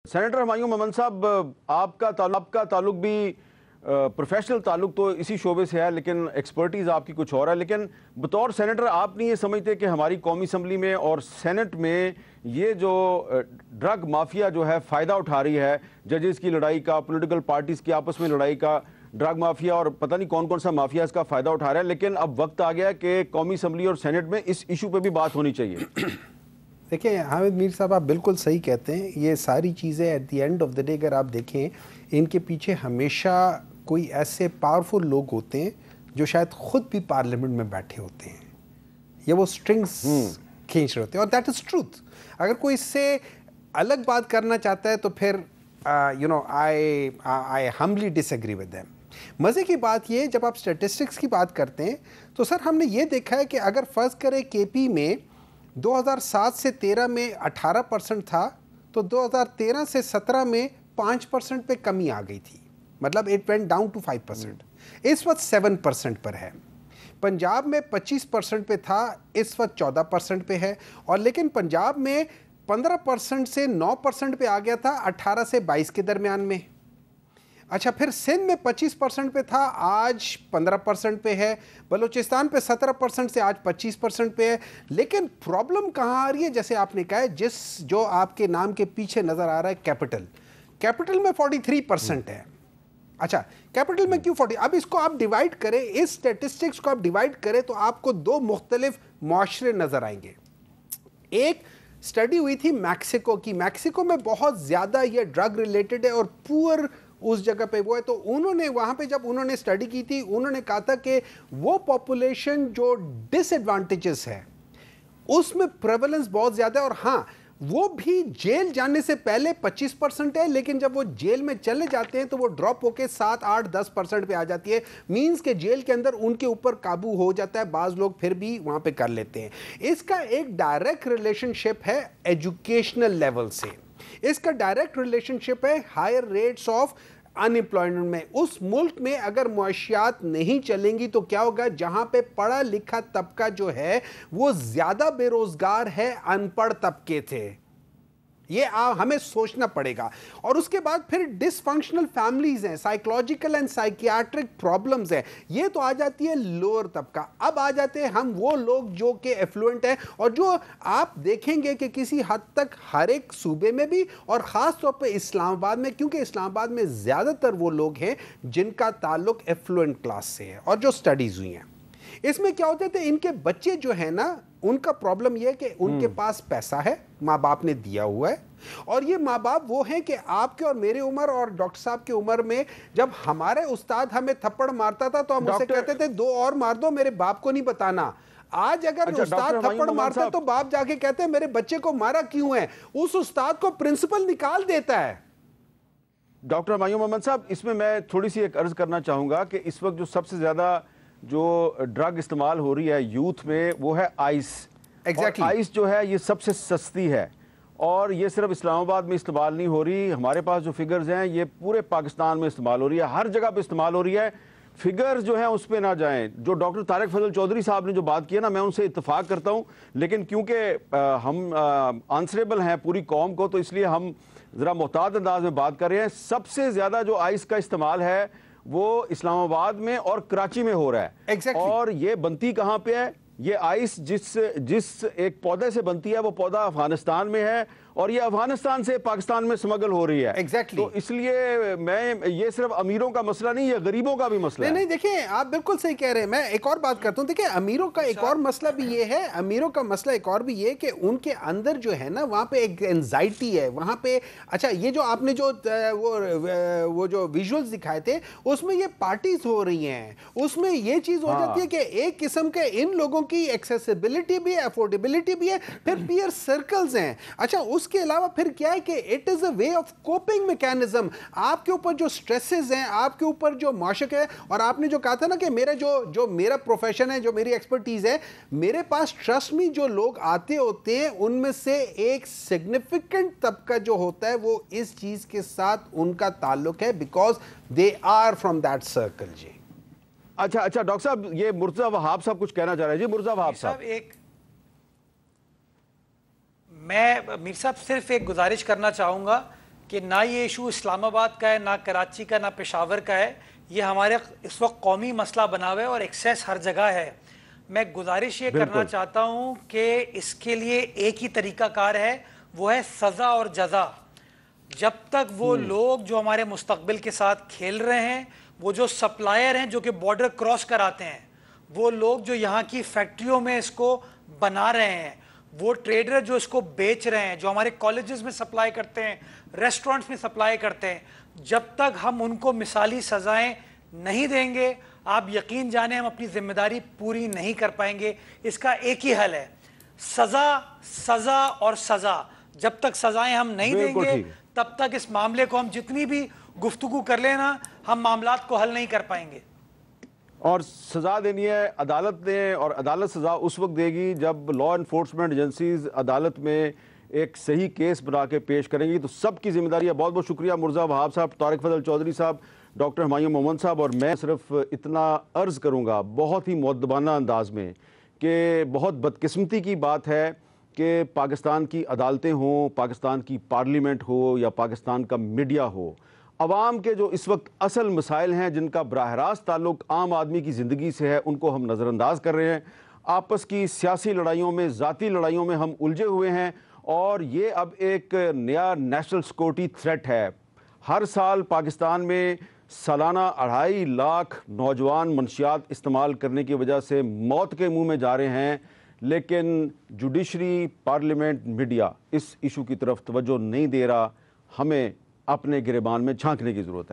Senator Humayun مومن صاحب، آپ کا تعلق بھی پروفیشنل تعلق تو اسی شعبے سے ہے، لیکن ایکسپرٹیز آپ کی کچھ اور ہے. لیکن بطور سینیٹر آپ نہیں یہ سمجھتے کہ ہماری قومی اسمبلی میں اور سینٹ میں یہ جو ڈرگ مافیا جو ہے فائدہ اٹھا رہی ہے، ججز کی لڑائی کا، پولیٹیکل پارٹیز کی آپس میں لڑائی کا، ڈرگ مافیا اور پتہ نہیں کون کون سا مافیا اس کا فائدہ اٹھا رہا ہے، لیکن اب وقت آ گیا کہ قومی اسمبلی اور سینٹ میں اس ایشو پہ بھی بات ہونی چاہیے؟ دیکھیں حامد میر صاحب، آپ بالکل صحیح کہتے ہیں. یہ ساری چیزیں at the end of the day اگر آپ دیکھیں، ان کے پیچھے ہمیشہ کوئی ایسے پاورفل لوگ ہوتے ہیں جو شاید خود بھی پارلیمنٹ میں بیٹھے ہوتے ہیں یا وہ سٹرنگز کھینچ رہے ہوتے ہیں، اور دیٹ از ٹروتھ. اگر کوئی اس سے الگ بات کرنا چاہتا ہے تو پھر آئی ہمبلی ڈس ایگری ود دیم. مزے کی بات یہ، جب آپ اسٹیٹسٹکس کی بات کرتے ہیں تو سر ہم نے یہ دیکھا ہے کہ اگر فرض کرے کے پی میں 2007 سے 13 میں 18% تھا تو 2013 سے 17 میں 5% پہ کمی آ گئی تھی، مطلب اٹ وینٹ ڈاؤن ٹو 5%. اس وقت 7% پر ہے. پنجاب میں 25% پہ تھا، اس وقت 14% پہ ہے. اور لیکن پنجاب میں 15% سے 9% پہ آ گیا تھا 18 سے 22 کے درمیان میں. اچھا، پھر سندھ میں 25% پہ تھا، آج 15% پہ ہے. بلوچستان پہ 17% سے آج 25% پہ ہے. لیکن پرابلم کہاں آ رہی ہے؟ جیسے آپ نے کہا ہے، جو آپ کے نام کے پیچھے نظر آ رہا ہے کیپٹل میں 43% ہے. اچھا، کیپٹل میں کیوں 40؟ اب اس کو آپ ڈیوائیڈ کریں، اس سٹیٹسٹکس کو آپ ڈیوائیڈ کریں تو آپ کو دو مختلف معاشرے نظر آئیں گے. ایک سٹڈی ہوئی تھی میکسیکو کی. میکسیکو میں بہت زیادہ یہ ڈرگ ریلیٹڈ ہے اور پور اس جگہ پہ وہ ہے. تو انہوں نے وہاں پہ جب انہوں نے اسٹڈی کی تھی، انہوں نے کہا تھا کہ وہ پاپولیشن جو ڈس ایڈوانٹیجز ہے اس میں پریولنس بہت زیادہ ہے. اور ہاں، وہ بھی جیل جانے سے پہلے 25% ہے، لیکن جب وہ جیل میں چلے جاتے ہیں تو وہ ڈراپ ہو کے 7, 8, 10% پہ آ جاتی ہے. مینز کہ جیل کے اندر ان کے اوپر قابو ہو جاتا ہے. بعض لوگ پھر بھی وہاں پہ کر لیتے ہیں. اس کا ایک ڈائریکٹ ریلیشن شپ ہے ایجوکیشنل لیول سے. اس کا ڈائریکٹ ریلیشن شپ ہے ہائر ریٹس آف انمپلائمنٹ میں. اس ملک میں اگر معاشیات نہیں چلیں گی تو کیا ہوگا؟ جہاں پہ پڑھا لکھا طبقہ جو ہے وہ زیادہ بے روزگار ہے ان پڑھ طبقے تھے. یہ ہمیں سوچنا پڑے گا. اور اس کے بعد پھر ڈس فنکشنل فیملیز ہیں، سائیکولوجیکل اینڈ سائیکیاٹرک پرابلمز ہیں. یہ تو آ جاتی ہے لوور طبقہ. اب آ جاتے ہیں ہم وہ لوگ جو کہ ایفلوئنٹ ہیں، اور جو آپ دیکھیں گے کہ کسی حد تک ہر ایک صوبے میں بھی، اور خاص طور پہ اسلام آباد میں، کیونکہ اسلام آباد میں زیادہ تر وہ لوگ ہیں جن کا تعلق ایفلوئنٹ کلاس سے ہے. اور جو سٹڈیز ہوئی ہیں اس میں کیا ہوتے تھے، ان کے بچے جو ہیں نا، ان کا پرابلم یہ ہے کہ ان کے پاس پیسہ ہے، ماں باپ نے دیا ہوا ہے. اور یہ ماں باپ وہ ہیں کہ آپ کے اور میرے عمر اور ڈاکٹر صاحب کی عمر میں جب ہمارے استاد ہمیں تھپڑ مارتا تھا تو ہم اسے کہتے تھے 2 اور مار دو، میرے باپ کو نہیں بتانا. آج اگر استاد تھپڑ مارتا ہے تو باپ جا کے کہتے ہیں میرے بچے کو مارا کیوں ہے؟ اس استاد کو پرنسپل نکال دیتا ہے. ڈاکٹر ہمایوں محمد صاحب، اس میں تھوڑی سی ایک عرض کرنا چاہوں گا کہ اس وقت جو سب سے زیادہ جو ڈرگ استعمال ہو رہی ہے یوتھ میں وہ ہے آئس. آئس جو ہے یہ سب سے سستی ہے، اور یہ صرف اسلام آباد میں استعمال نہیں ہو رہی. ہمارے پاس جو فگرز ہیں یہ پورے پاکستان میں استعمال ہو رہی ہے، ہر جگہ پہ استعمال ہو رہی ہے. فگرز جو ہیں اس پہ نہ جائیں. جو ڈاکٹر طارق فضل چودھری صاحب نے جو بات کی ہے نا، میں ان سے اتفاق کرتا ہوں، لیکن کیونکہ ہم آنسریبل ہیں پوری قوم کو، تو اس لیے ہم ذرا محتاط انداز میں بات کر رہے ہیں. سب سے زیادہ جو آئس کا استعمال ہے وہ اسلام آباد میں اور کراچی میں ہو رہا ہے. اور یہ بنتی کہاں پہ ہے؟ یہ آئس جس ایک پودے سے بنتی ہے وہ پودا افغانستان میں ہے، اور یہ افغانستان سے پاکستان میں سمگل ہو رہی ہے. تو اس لیے یہ صرف امیروں کا مسئلہ نہیں، یہ غریبوں کا بھی مسئلہ ہے. نہیں دیکھیں، آپ بالکل صحیح کہہ رہے ہیں. میں ایک اور بات کرتا ہوں. دیکھیں، امیروں کا ایک اور مسئلہ بھی یہ ہے، امیروں کا مسئلہ ایک اور بھی یہ کہ ان کے اندر جو ہے نا، وہاں پہ ایک انزائٹی ہے وہاں پہ. اچھا، یہ جو آپ نے جو وہ جو ویژولز دکھائے تھے، اس میں یہ پارٹیز ہو رہی ہیں، اس میں یہ چیز ہو جاتی ہے کہ ایک قسم کے ان لوگوں کی ایکسیسیبلٹی بھی ہے، افورڈیبلٹی بھی ہے، پھر پیئر سرکلز ہیں. اچھا، اس کے علاوہ پھر کیا ہے کہ it is a way of coping mechanism. آپ کے اوپر جو سٹریسز ہیں، آپ کے اوپر جو معاشق ہے، اور آپ نے جو کہا تھا نا کہ میرا جو میرا پروفیشن ہے، جو میری ایکسپرٹیز ہے، میرے پاس ٹرسٹ می جو لوگ آتے ہوتے ہیں ان میں سے ایک سگنیفیکنٹ طبقہ جو ہوتا ہے وہ اس چیز کے ساتھ ان کا تعلق ہے، because they are from that circle. جی اچھا ڈاکٹر صاحب، یہ مرتضی وہاب صاحب کچھ کہنا چاہ رہے ہیں. جی مرتضی وہاب صاحب. میں میر صاحب صرف ایک گزارش کرنا چاہوں گا کہ نہ یہ ایشو اسلام آباد کا ہے، نہ کراچی کا، نہ پشاور کا ہے، یہ ہمارے اس وقت قومی مسئلہ بنا ہوا ہے اور ایکسیس ہر جگہ ہے۔ میں گزارش یہ کرنا چاہتا ہوں کہ اس کے لیے ایک ہی طریقہ کار ہے، وہ ہے سزا اور جزا۔ جب تک وہ لوگ جو ہمارے مستقبل کے ساتھ کھیل رہے ہیں، وہ جو سپلائر ہیں جو کہ بارڈر کراس کراتے ہیں، وہ لوگ جو یہاں کی فیکٹریوں میں اس کو بنا رہے ہیں، وہ ٹریڈر جو اس کو بیچ رہے ہیں، جو ہمارے کالجز میں سپلائی کرتے ہیں، ریسٹورنٹس میں سپلائی کرتے ہیں، جب تک ہم ان کو مثالی سزائیں نہیں دیں گے، آپ یقین جانیں ہم اپنی ذمہ داری پوری نہیں کر پائیں گے۔ اس کا ایک ہی حل ہے، سزا، سزا اور سزا۔ جب تک سزائیں ہم نہیں دیں گے تب تک اس معاملے کو ہم جتنی بھی گفتگو کر لینا، ہم معاملات کو حل نہیں کر پائیں گے۔ اور سزا دینی ہے عدالت نے، اور عدالت سزا اس وقت دے گی جب لا انفورسمنٹ ایجنسیز عدالت میں ایک صحیح کیس بنا کے پیش کریں گی۔ تو سب کی ذمہ داری ہے۔ بہت بہت شکریہ مرزا وہاب صاحب، طارق فضل چودھری صاحب، ڈاکٹر ہمایوں مومن صاحب۔ اور میں صرف اتنا عرض کروں گا بہت ہی مؤدبانہ انداز میں کہ بہت بدقسمتی کی بات ہے کہ پاکستان کی عدالتیں ہوں، پاکستان کی پارلیمنٹ ہو یا پاکستان کا میڈیا ہو، عوام کے جو اس وقت اصل مسائل ہیں جن کا براہ راست تعلق عام آدمی کی زندگی سے ہے، ان کو ہم نظر انداز کر رہے ہیں۔ آپس کی سیاسی لڑائیوں میں، ذاتی لڑائیوں میں ہم الجھے ہوئے ہیں، اور یہ اب ایک نیا نیشنل سیکورٹی تھریٹ ہے۔ ہر سال پاکستان میں سالانہ 2.5 لاکھ نوجوان منشیات استعمال کرنے کی وجہ سے موت کے منہ میں جا رہے ہیں، لیکن جوڈیشری، پارلیمنٹ، میڈیا اس ایشو کی طرف توجہ نہیں دے رہا۔ ہمیں اپنے گریبان میں جھانکنے کی ضرورت ہے۔